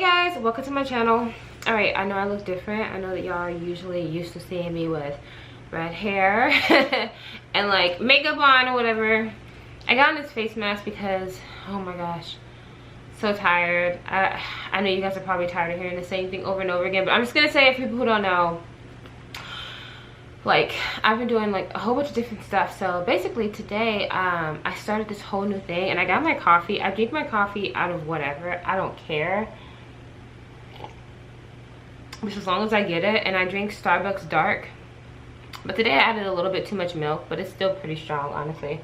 guys, welcome to my channel. All right, I know I look different. I know that y'all are usually used to seeing me with red hair and like makeup on or whatever. I got on this face mask because, oh my gosh, so tired. I know you guys are probably tired of hearing the same thing over and over again, but I'm just gonna say, if people who don't know, like I've been doing like a whole bunch of different stuff. So basically today I started this whole new thing, and I got my coffee. I drink my coffee out of whatever, I don't care, just as long as I get it. And I drink Starbucks dark, but today I added a little bit too much milk, but it's still pretty strong, honestly.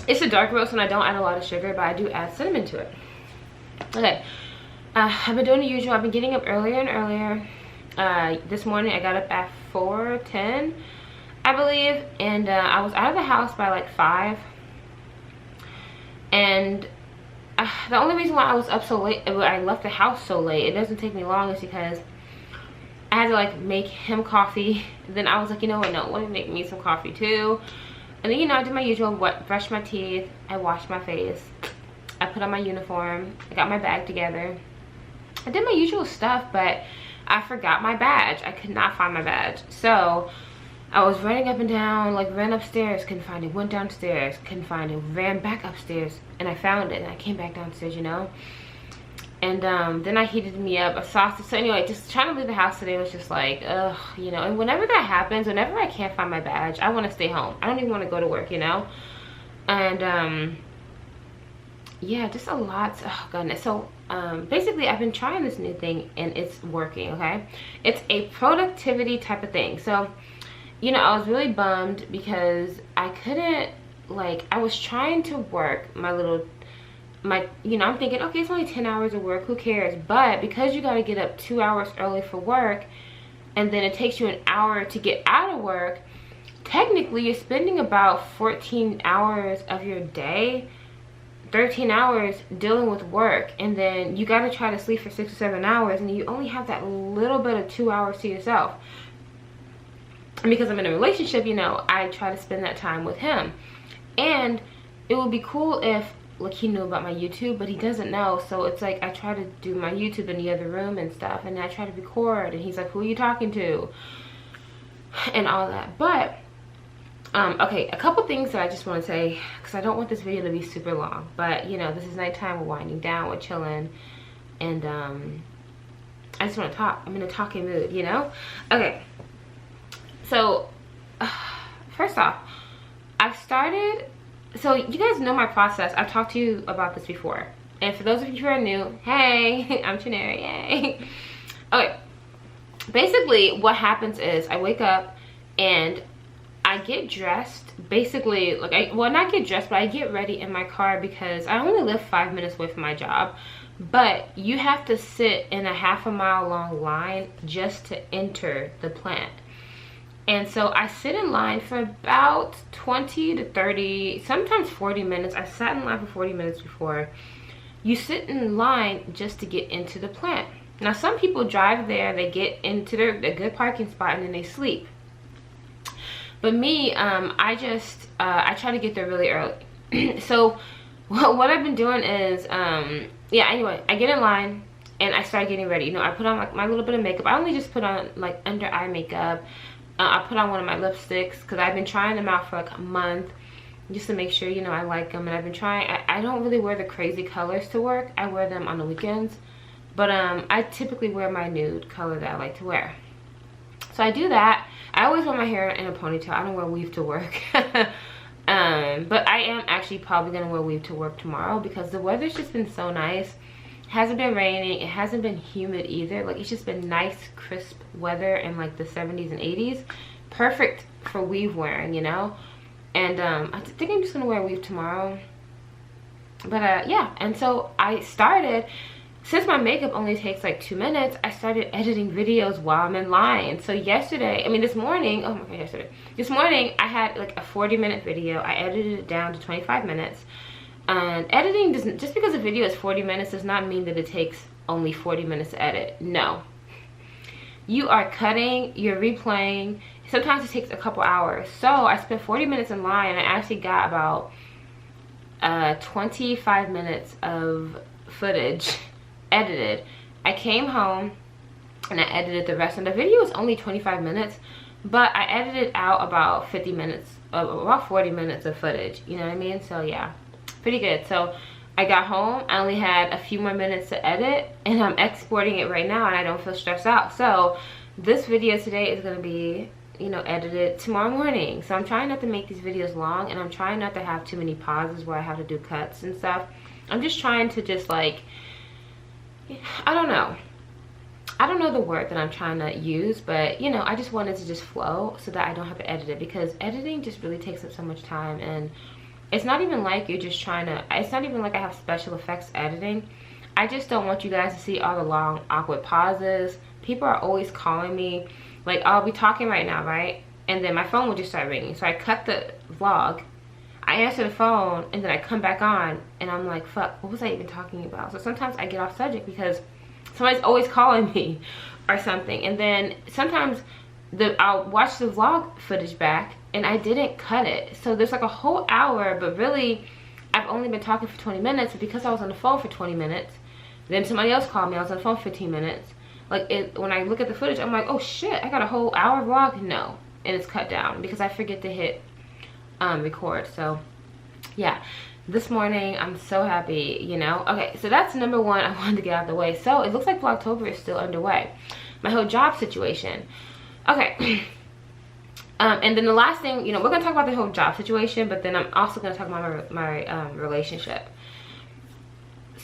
It's a dark roast and I don't add a lot of sugar, but I do add cinnamon to it. Okay, I've been doing the usual. I've been getting up earlier and earlier. This morning I got up at 4:10, I believe, and I was out of the house by like 5. And the only reason why I was up so late, I left the house so late, it doesn't take me long, is because I had to like make him coffee. Then I was like, you know what, no, let me make me some coffee too. And then, you know, I did my usual, brush my teeth, I washed my face, I put on my uniform, I got my bag together, I did my usual stuff, but I forgot my badge. I could not find my badge. So I was running up and down, like ran upstairs, couldn't find it, went downstairs, couldn't find it, ran back upstairs, and I found it, and I came back downstairs, you know. And then I heated me up a sausage. So anyway, just trying to leave the house today was just like, ugh, you know. And whenever that happens, whenever I can't find my badge, I want to stay home. I don't even want to go to work, you know. And yeah, just a lot. Oh goodness. So basically I've been trying this new thing and it's working. Okay, it's a productivity type of thing. So, you know, I was really bummed because I couldn't, like, I was trying to work you know, I'm thinking, okay, it's only 10 hours of work, who cares? But because you got to get up 2 hours early for work, and then it takes you an hour to get out of work, technically you're spending about 14 hours of your day, 13 hours dealing with work, and then you got to try to sleep for 6 or 7 hours, and you only have that little bit of 2 hours to yourself. And because I'm in a relationship, you know, I try to spend that time with him. And it would be cool if, like, he knew about my YouTube, but he doesn't know. So it's like I try to do my YouTube in the other room and stuff, and I try to record, and he's like, who are you talking to, and all that. But okay, a couple things that I just want to say, because I don't want this video to be super long, but you know, this is nighttime, we're winding down, we're chilling, and I just want to talk. I'm in a talking mood, you know. Okay, so first off, I've started, so you guys know my process. I've talked to you about this before, and for those of you who are new, hey, I'm Chinere, yay. Okay, basically what happens is I wake up and I get dressed, basically, like, well, not get dressed, but I get ready in my car, because I only live 5 minutes away from my job, but you have to sit in a half-a-mile long line just to enter the plant. And so I sit in line for about 20 to 30, sometimes 40 minutes. I sat in line for 40 minutes before. You sit in line just to get into the plant. Now, some people drive there, they get into their good parking spot, and then they sleep. But me, I try to get there really early. So what I've been doing is, yeah, anyway, I get in line and I start getting ready. You know, I put on like my little bit of makeup. I only just put on like under eye makeup. I put on one of my lipsticks because I've been trying them out for like a month just to make sure, you know, I like them. And I've been trying, I don't really wear the crazy colors to work. I wear them on the weekends. But I typically wear my nude color that I like to wear. So I do that. I always wear my hair in a ponytail. I don't wear weave to work. But I am actually probably going to wear weave to work tomorrow because the weather's just been so nice. It hasn't been raining. It hasn't been humid either. Like, it's just been nice, crisp weather in like the 70s and 80s. Perfect for weave wearing, you know. And I think I'm just going to wear weave tomorrow. But yeah, and so I started, since my makeup only takes like 2 minutes, I started editing videos while I'm in line. So yesterday, I mean this morning, oh my god, yesterday. This morning I had like a 40-minute video. I edited it down to 25 minutes. And editing doesn't, just because a video is 40 minutes does not mean that it takes only 40 minutes to edit. No. You are cutting, you're replaying. Sometimes it takes a couple hours. So I spent 40 minutes in line, and I actually got about 25 minutes of footage edited. I came home and I edited the rest, and the video was only 25 minutes, but I edited out about 50 minutes, about 40 minutes of footage, you know what I mean? So yeah, pretty good. So I got home, I only had a few more minutes to edit, and I'm exporting it right now, and I don't feel stressed out. So this video today is gonna be, you know, edited tomorrow morning. So I'm trying not to make these videos long, and I'm trying not to have too many pauses where I have to do cuts and stuff. I'm just trying to just like, I don't know the word that I'm trying to use, but you know, I just wanted to just flow so that I don't have to edit it, because editing just really takes up so much time. And it's not even like you're just trying to, it's not even like I have special effects editing. I just don't want you guys to see all the long awkward pauses. People are always calling me, like I'll be talking right now, right, and then my phone will just start ringing. So I cut the vlog, I answer the phone, and then I come back on and I'm like, fuck, what was I even talking about? So sometimes I get off subject because somebody's always calling me or something. And then sometimes I'll watch the vlog footage back and I didn't cut it. So there's like a whole hour, but really I've only been talking for 20 minutes because I was on the phone for 20 minutes. Then somebody else called me, I was on the phone for 15 minutes. Like when I look at the footage, I'm like, oh shit, I got a whole hour vlog? No, and it's cut down because I forget to hit record. So yeah, this morning I'm so happy, you know. Okay, so that's number one I wanted to get out of the way. So it looks like Vlogtober is still underway, my whole job situation. Okay. And then the last thing, you know, we're gonna talk about the whole job situation, but then I'm also gonna talk about my relationship.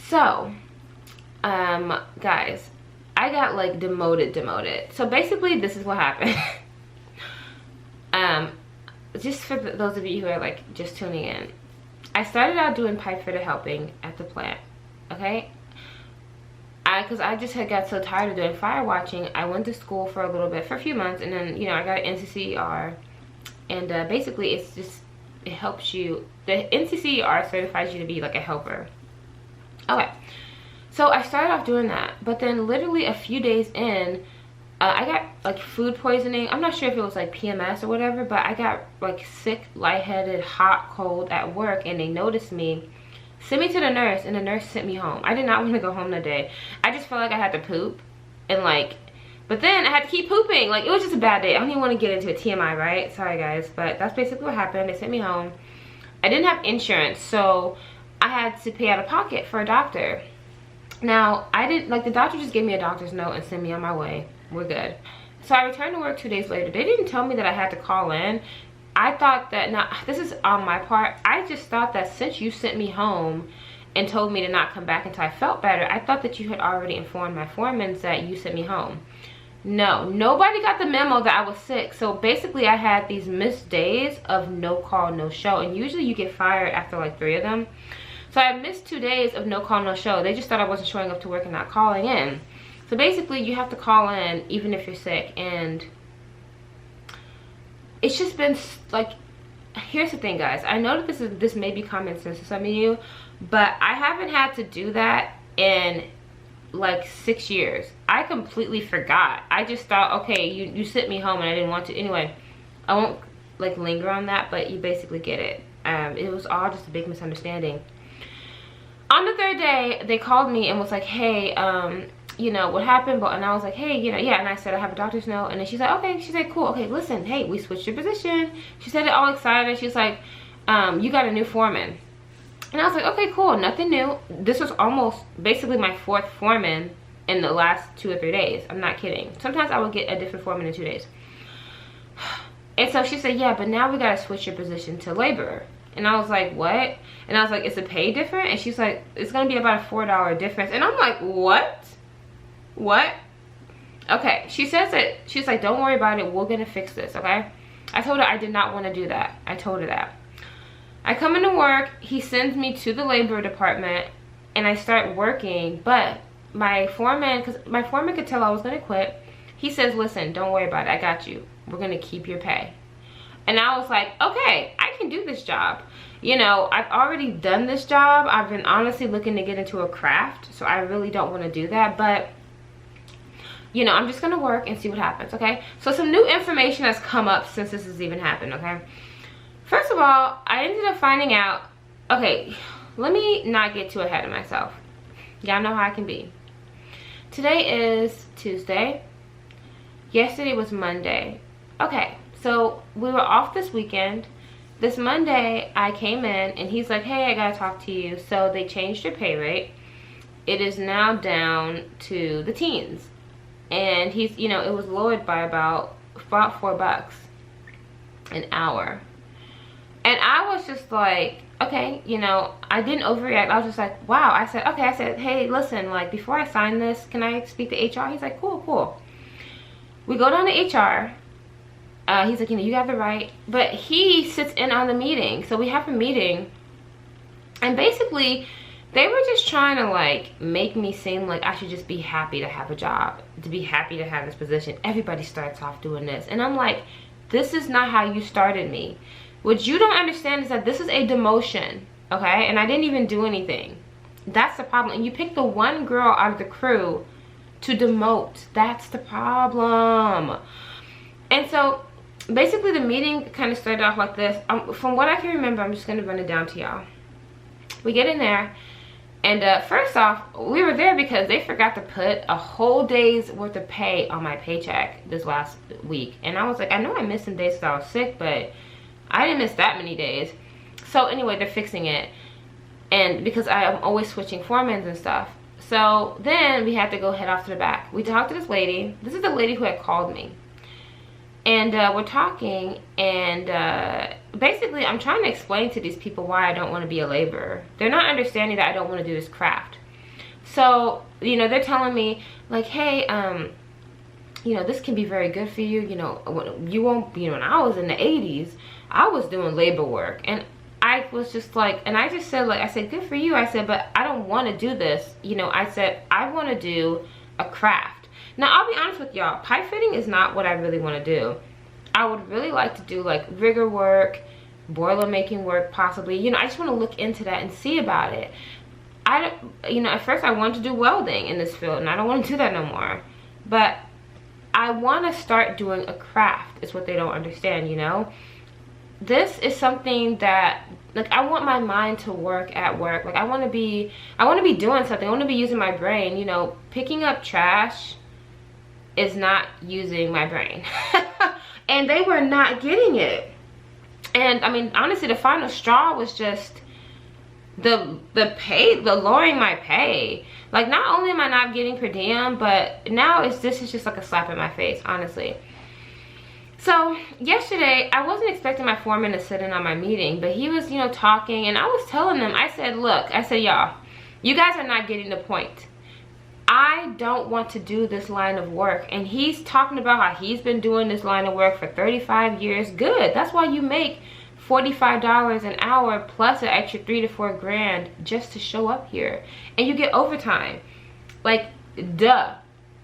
So guys, I got like demoted. So basically this is what happened. Just for those of you who are like just tuning in, I started out doing pipe fitter helping at the plant, okay? Because I just had got so tired of doing fire watching. I went to school for a little bit, for a few months, and then, you know, I got an NCCER, and basically it's just, it helps you, the NCCER certifies you to be like a helper. Okay, so I started off doing that, but then literally a few days in, I got like food poisoning. I'm not sure if it was like PMS or whatever, but I got like sick, lightheaded, hot, cold at work, and they noticed me, sent me to the nurse, and the nurse sent me home. I did not want to go home that day. I just felt like I had to poop, and like, but then I had to keep pooping. Like, it was just a bad day. I don't even want to get into a TMI, right? Sorry guys, but that's basically what happened. They sent me home. I didn't have insurance, so I had to pay out of pocket for a doctor. Now, I didn't, like, the doctor just gave me a doctor's note and sent me on my way. We're good. So I returned to work 2 days later. They didn't tell me that I had to call in. I thought that, now this is on my part, I just thought that since you sent me home and told me to not come back until I felt better, I thought that you had already informed my foremen that you sent me home. No, nobody got the memo that I was sick. So basically I had these missed days of no call, no show, and usually you get fired after like 3 of them. So I missed 2 days of no call, no show. They just thought I wasn't showing up to work and not calling in. So basically you have to call in even if you're sick, and it's just been like, here's the thing guys, I know that this may be common sense to some of you, but I haven't had to do that in like 6 years. I completely forgot. I just thought, okay, you sent me home and I didn't want to. Anyway, I won't like linger on that, but you basically get it. It was all just a big misunderstanding. On the 3rd day, they called me and was like, hey, you know, what happened? But, and I was like, hey, you know, yeah. And I said, I have a doctor's note. And then she's like, okay. She's like, cool. Okay, listen, hey, we switched your position. She said it all excited. She's like, you got a new foreman. And I was like, okay, cool. Nothing new. This was almost basically my 4th foreman in the last 2 or 3 days. I'm not kidding. Sometimes I would get a different foreman in 2 days. And so she said, yeah, but now we got to switch your position to laborer. And I was like, what? And I was like, is the pay different? And she's like, it's going to be about a $4 difference. And I'm like, what? What? Okay, she says it. She's like, don't worry about it. We're going to fix this, okay? I told her I did not want to do that. I told her that. I come into work. He sends me to the labor department, and I start working. But my foreman, because my foreman could tell I was going to quit, he says, listen, don't worry about it. I got you. We're going to keep your pay. And I was like, okay, I can do this job. You know, I've already done this job. I've been honestly looking to get into a craft, so I really don't want to do that. But, you know, I'm just going to work and see what happens, okay? So some new information has come up since this has even happened, okay? First of all, I ended up finding out, okay, let me not get too ahead of myself. Y'all know how I can be. Today is Tuesday. Yesterday was Monday. Okay, so we were off this weekend. This Monday, I came in and he's like, hey, I gotta talk to you. So they changed your pay rate. It is now down to the teens. And he's, you know, it was lowered by about $4 an hour. And I was just like, okay, you know, I didn't overreact. I was just like, wow. I said, okay. I said, hey, listen, like, before I sign this, can I speak to HR? He's like, cool. We go down to HR. He's like, you know, you have the right. But he sits in on the meeting. So we have a meeting. And basically, they were just trying to, like, make me seem like I should just be happy to have a job. To be happy to have this position. Everybody starts off doing this. And I'm like, this is not how you started me. What you don't understand is that this is a demotion, okay? And I didn't even do anything. That's the problem. And you pick the one girl out of the crew to demote. That's the problem. And so, basically, the meeting kind of started off like this. From what I can remember, I'm just going to run it down to y'all. We get in there. And first off, we were there because they forgot to put a whole day's worth of pay on my paycheck this last week. And I was like, I know I missed some days because I was sick, but I didn't miss that many days. So anyway, they're fixing it. And because I'm always switching foremans and stuff. So then we had to go head off to the back. We talked to this lady. This is the lady who had called me. And we're talking, and basically I'm trying to explain to these people why I don't want to be a laborer. They're not understanding that I don't want to do this craft. So, you know, they're telling me, like, hey, you know, this can be very good for you. You know, you won't, you know, when I was in the 80s, I was doing labor work. And I was just like, and I just said, like, I said, good for you. I said, but I don't want to do this. You know, I said, I want to do a craft. Now, I'll be honest with y'all, pipe fitting is not what I really want to do. I would really like to do, like, rigger work, boiler making work, possibly. You know, I just want to look into that and see about it. You know, at first I wanted to do welding in this field, and I don't want to do that no more. But I want to start doing a craft, is what they don't understand, you know? This is something that, like, I want my mind to work at work. Like, I want to be doing something. I want to be using my brain. You know, picking up trash is not using my brain. And they were not getting it. And I mean, honestly, the final straw was just the lowering my pay. Like, not only am I not getting per diem, but now this is just like a slap in my face, honestly. So yesterday, I wasn't expecting my foreman to sit in on my meeting, but he was, you know, talking, and I was telling them, I said, look, I said, y'all, you guys are not getting the point. I don't want to do this line of work. And he's talking about how he's been doing this line of work for 35 years. Good. That's why you make $45 an hour plus an extra $3 to $4 grand just to show up here. And you get overtime. Like, duh.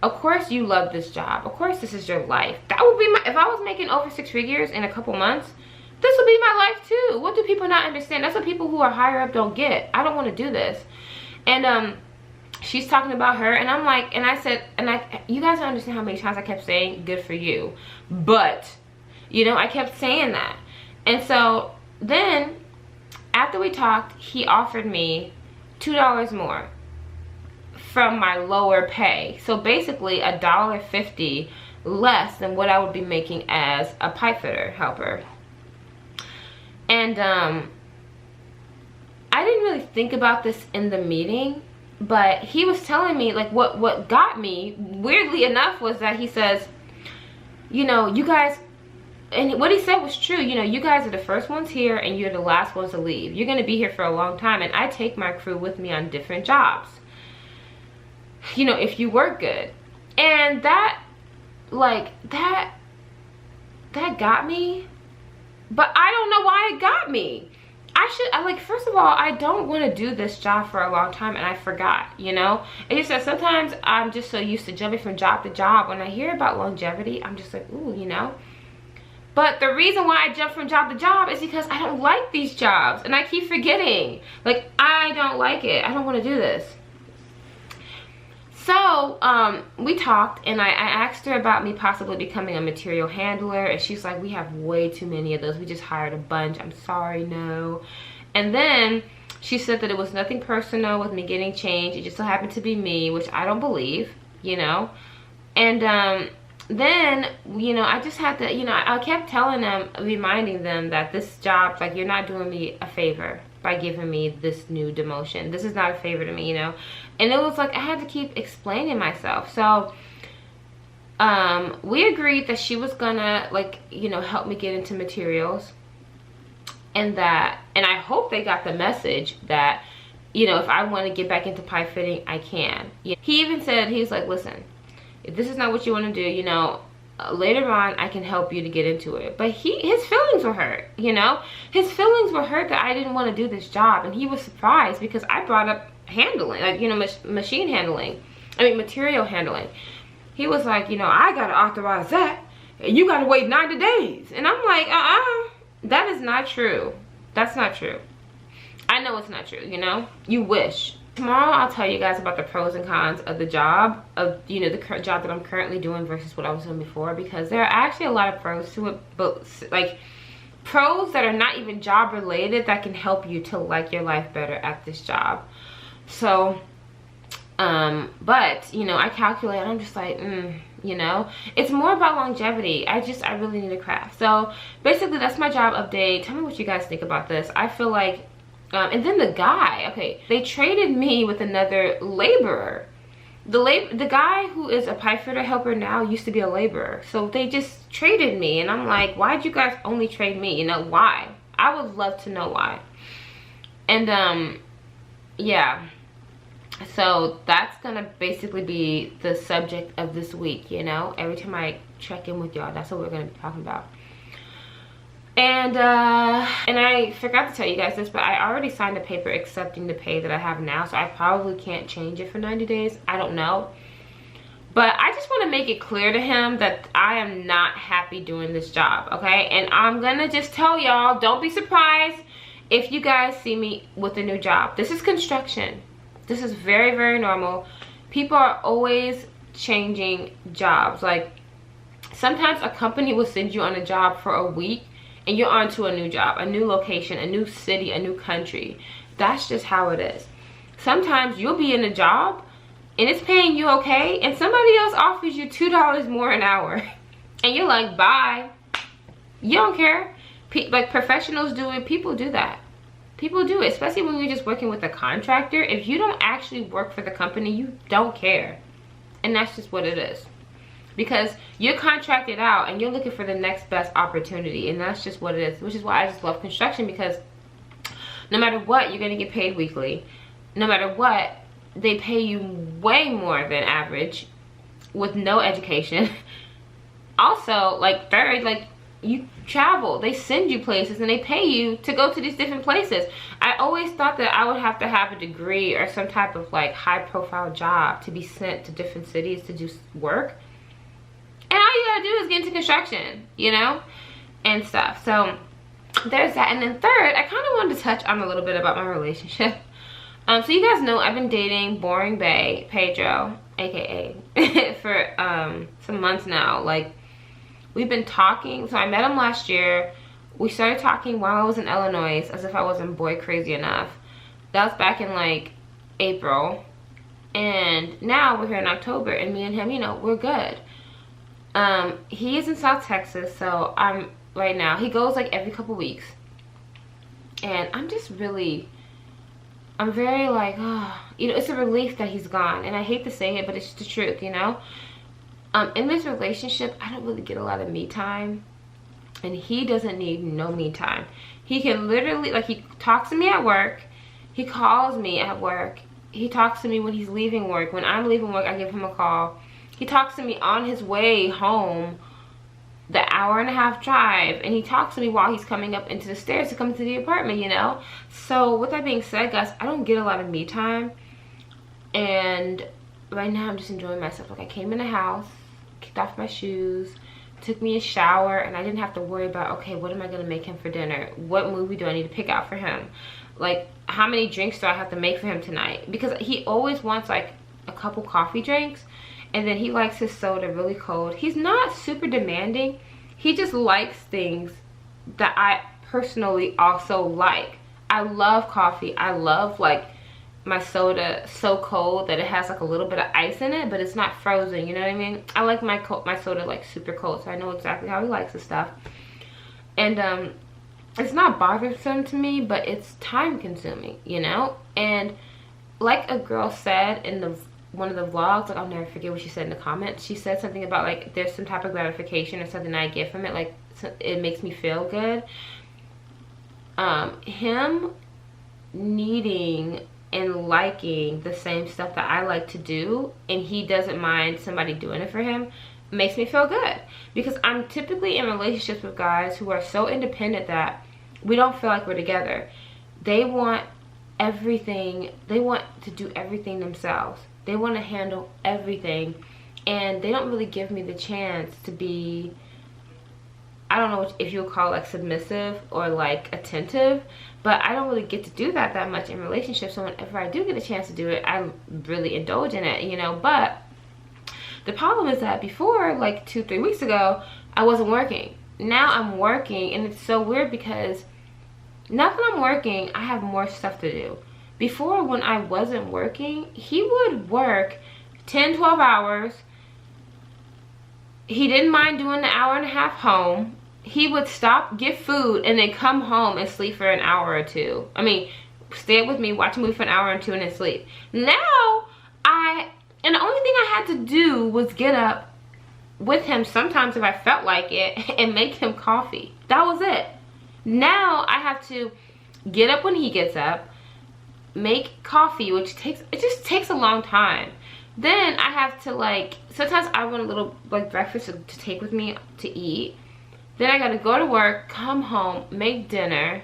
Of course you love this job. Of course this is your life. That would be my, if I was making over 6 figures in a couple months, this would be my life too. What do people not understand? That's what people who are higher up don't get. I don't want to do this. And she's talking about her, and I'm like, and I said, you guys don't understand how many times I kept saying, good for you. But, you know, I kept saying that. And so then, after we talked, he offered me $2 more from my lower pay. So basically, $1.50 less than what I would be making as a pipe fitter helper. And I didn't really think about this in the meeting. But he was telling me, like, what got me, weirdly enough, was that he says, you know, you guys, and what he said was true, you know, you guys are the first ones here and you're the last ones to leave. You're going to be here for a long time, and I take my crew with me on different jobs, you know, if you work good. And that, like, that got me, but I don't know why it got me. First of all, I don't want to do this job for a long time, and I forgot, you know? It's just that sometimes I'm just so used to jumping from job to job. When I hear about longevity, I'm just like, ooh, you know? But the reason why I jump from job to job is because I don't like these jobs, and I keep forgetting. Like, I don't like it. I don't want to do this. So, we talked, and I asked her about me possibly becoming a material handler, and she's like, we have way too many of those. We just hired a bunch. I'm sorry, no. And then she said that it was nothing personal with me getting changed. It just so happened to be me, which I don't believe. you know. And then, you know, I just had to, you know, I kept telling them, reminding them that this job, like, you're not doing me a favor by giving me this new demotion. This is not a favor to me, you know. And it was like I had to keep explaining myself. So we agreed that she was gonna, like, you know, help me get into materials, and I hope they got the message that, you know, if I want to get back into pipe fitting, I can. He even said, he's like, listen, if this is not what you want to do, you know, later on I can help you to get into it. But his feelings were hurt, you know. His feelings were hurt that I didn't want to do this job, and he was surprised because I brought up handling, like, you know, machine handling, I mean material handling. He was like, you know, I gotta authorize that, and you gotta wait 90 days. And I'm like, that is not true. That's not true. I know it's not true, you know. You wish. Tomorrow I'll tell you guys about the pros and cons of the job, of, you know, the current job that I'm currently doing versus what I was doing before, because there are actually a lot of pros to it, but like pros that are not even job related that can help you to like your life better at this job. So but, you know, I calculate, I'm just like, you know, it's more about longevity. I really need a craft. So basically that's my job update. Tell me what you guys think about this. I feel like, and then the guy, okay, they traded me with another laborer. The guy who is a pipe fitter helper now used to be a laborer. So they just traded me, and I'm like, why'd you guys only trade me? You know, why? I would love to know why. And yeah. So that's gonna basically be the subject of this week, you know. Every time I check in with y'all, that's what we're gonna be talking about. And I forgot to tell you guys this, but I already signed a paper accepting the pay that I have now, so I probably can't change it for 90 days. I don't know. But I just want to make it clear to him that I am not happy doing this job, okay? And I'm gonna just tell y'all, don't be surprised if you guys see me with a new job. This is construction. This is very, very normal. People are always changing jobs. Like, sometimes a company will send you on a job for a week and you're on to a new job, a new location, a new city, a new country. That's just how it is. Sometimes you'll be in a job and it's paying you okay, and somebody else offers you $2 more an hour. And you're like, bye. You don't care. Like, professionals do it. People do that. People do it, especially when you're just working with a contractor. If you don't actually work for the company, you don't care. And that's just what it is. Because you're contracted out and you're looking for the next best opportunity, and that's just what it is. Which is why I just love construction, because no matter what, you're going to get paid weekly. No matter what, they pay you way more than average with no education. Also, like, third, like, you travel. They send you places and they pay you to go to these different places. I always thought that I would have to have a degree or some type of, like, high profile job to be sent to different cities to do work. And all you gotta do is get into construction, you know, and stuff. So there's that. And then third, I kind of wanted to touch on a little bit about my relationship. So you guys know I've been dating Boring Bae, Pedro, aka, for some months now. Like, we've been talking. So I met him last year. We started talking while I was in Illinois, as if I wasn't boy crazy enough. That was back in, like, April. And now we're here in October, and me and him, you know, we're good. He is in South Texas, so right now, he goes like every couple weeks. And I'm very like, oh, you know, it's a relief that he's gone. And I hate to say it, but it's the truth, you know. In this relationship, I don't really get a lot of me time, and he doesn't need no me time. He can literally, like, he talks to me at work, he calls me at work, he talks to me when he's leaving work. When I'm leaving work, I give him a call. He talks to me on his way home, the 1.5-hour drive, and he talks to me while he's coming up into the stairs to come to the apartment, you know. So with that being said, guys, I don't get a lot of me time, and right now I'm just enjoying myself. Like, I came in the house, kicked off my shoes, took me a shower, and I didn't have to worry about, okay, what am I gonna make him for dinner? What movie do I need to pick out for him? Like, how many drinks do I have to make for him tonight? Because he always wants, like, a couple coffee drinks, and then he likes his soda really cold. He's not super demanding. He just likes things that I personally also like. I love coffee. I love, like, my soda so cold that it has like a little bit of ice in it, but it's not frozen, you know what I mean? I like my soda like super cold, so I know exactly how he likes the stuff. And it's not bothersome to me, but it's time consuming, you know? And like a girl said in one of the vlogs, like I'll never forget what she said in the comments. She said something about like there's some type of gratification or something I get from it, like it makes me feel good. Him needing and liking the same stuff that I like to do, and he doesn't mind somebody doing it for him, makes me feel good. Because I'm typically in relationships with guys who are so independent that we don't feel like we're together. They want everything, they want to do everything themselves. They want to handle everything, and they don't really give me the chance to be, I don't know if you would call it like submissive or like attentive, but I don't really get to do that much in relationships. So whenever I do get a chance to do it, I really indulge in it, you know. But the problem is that before, like 2-3 weeks ago, I wasn't working. Now I'm working, and it's so weird because now that I'm working, I have more stuff to do. Before, when I wasn't working, he would work 10-12 hours. He didn't mind doing the hour and a half home. He would stop, get food, and then come home and sleep for an hour or two. I mean, stay with me, watch a movie for an hour or two, and then sleep. Now, and the only thing I had to do was get up with him sometimes if I felt like it and make him coffee. That was it. Now, I have to get up when he gets up, make coffee, which just takes a long time. Then I have to like, sometimes I want a little like breakfast to take with me to eat. Then I gotta go to work, come home, make dinner.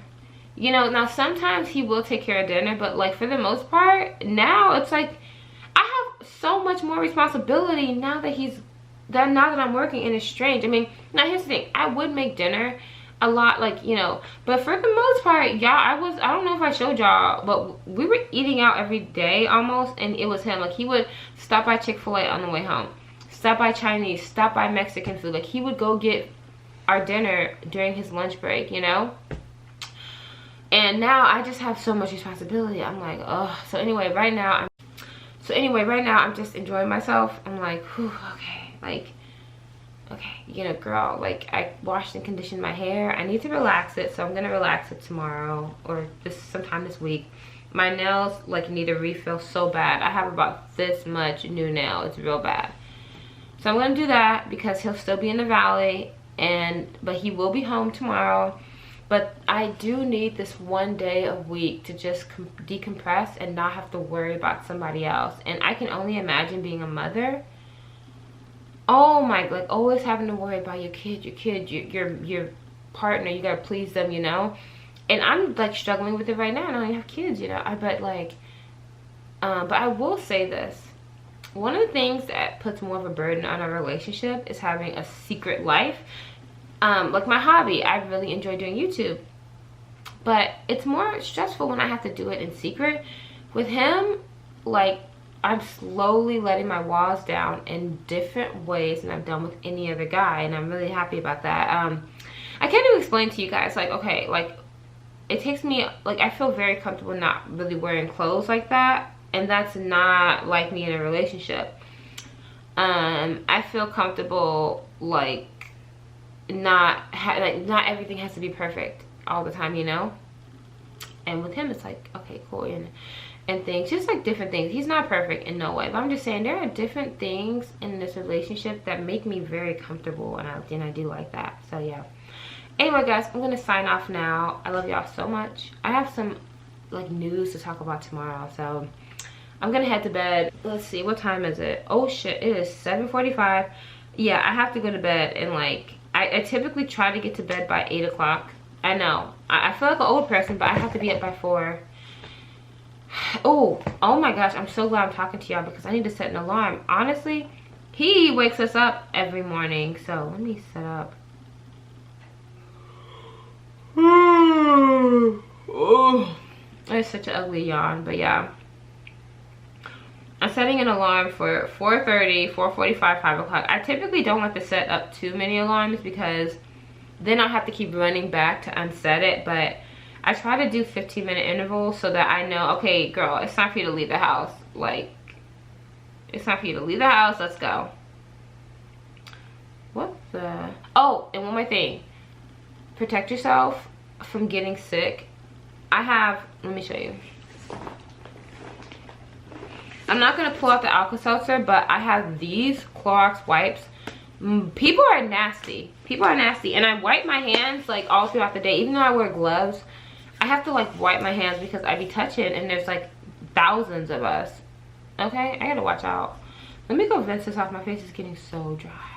You know, now sometimes he will take care of dinner, but like for the most part, now it's like I have so much more responsibility now that I'm working, and it's strange. I mean, now here's the thing, I would make dinner a lot, like, you know, but for the most part, y'all, I don't know if I showed y'all, but we were eating out every day almost, and it was him. Like, he would stop by Chick-fil-A on the way home, stop by Chinese, stop by Mexican food. Like, he would go get our dinner during his lunch break, you know. And now I just have so much responsibility. I'm like, oh. So anyway, right now I'm just enjoying myself. I'm like, whew, okay, like, okay, you know, girl, like, I washed and conditioned my hair. I need to relax it, so I'm gonna relax it tomorrow or sometime this week. My nails like need a refill so bad. I have about this much new nail. It's real bad. So I'm gonna do that because he'll still be in the valley, but he will be home tomorrow. But I do need this one day a week to just decompress and not have to worry about somebody else. And I can only imagine being a mother. Oh my, like always having to worry about your kid, your partner. You gotta please them, you know. And I'm like struggling with it right now. I don't even have kids, you know. But I will say this. One of the things that puts more of a burden on our relationship is having a secret life. Like my hobby, I really enjoy doing YouTube, but it's more stressful when I have to do it in secret. With him, like, I'm slowly letting my walls down in different ways than I've done with any other guy, and I'm really happy about that. I can't even explain to you guys, like, okay, like, it takes me, like, I feel very comfortable not really wearing clothes like that, and that's not like me in a relationship. I feel comfortable, like, not everything has to be perfect all the time, you know. And with him, it's like, okay, cool, and things, just like different things. He's not perfect in no way, but I'm just saying there are different things in this relationship that make me very comfortable, and I do like that. So yeah. Anyway, guys, I'm gonna sign off now. I love y'all so much. I have some like news to talk about tomorrow, so I'm gonna head to bed. Let's see, what time is it? Oh shit, it is 7:45. Yeah, I have to go to bed, and like I typically try to get to bed by 8 o'clock. I know, I feel like an old person, but I have to be up by 4. Oh my gosh, I'm so glad I'm talking to y'all because I need to set an alarm. Honestly, he wakes us up every morning, so let me set up. Oh, it's such an ugly yawn, but yeah. I'm setting an alarm for 4:30, 4:45, 5 o'clock. I typically don't like to set up too many alarms because then I'll have to keep running back to unset it, but I try to do 15-minute intervals so that I know, okay, girl, it's time for you to leave the house. Like, it's time for you to leave the house. Let's go. What the? Oh, and one more thing. Protect yourself from getting sick. I have, let me show you. I'm not going to pull out the Alka-Seltzer, but I have these Clorox wipes. People are nasty. People are nasty. And I wipe my hands like all throughout the day. Even though I wear gloves, I have to like wipe my hands because I be touching and there's like thousands of us. Okay, I gotta watch out. Let me go rinse this off. My face is getting so dry.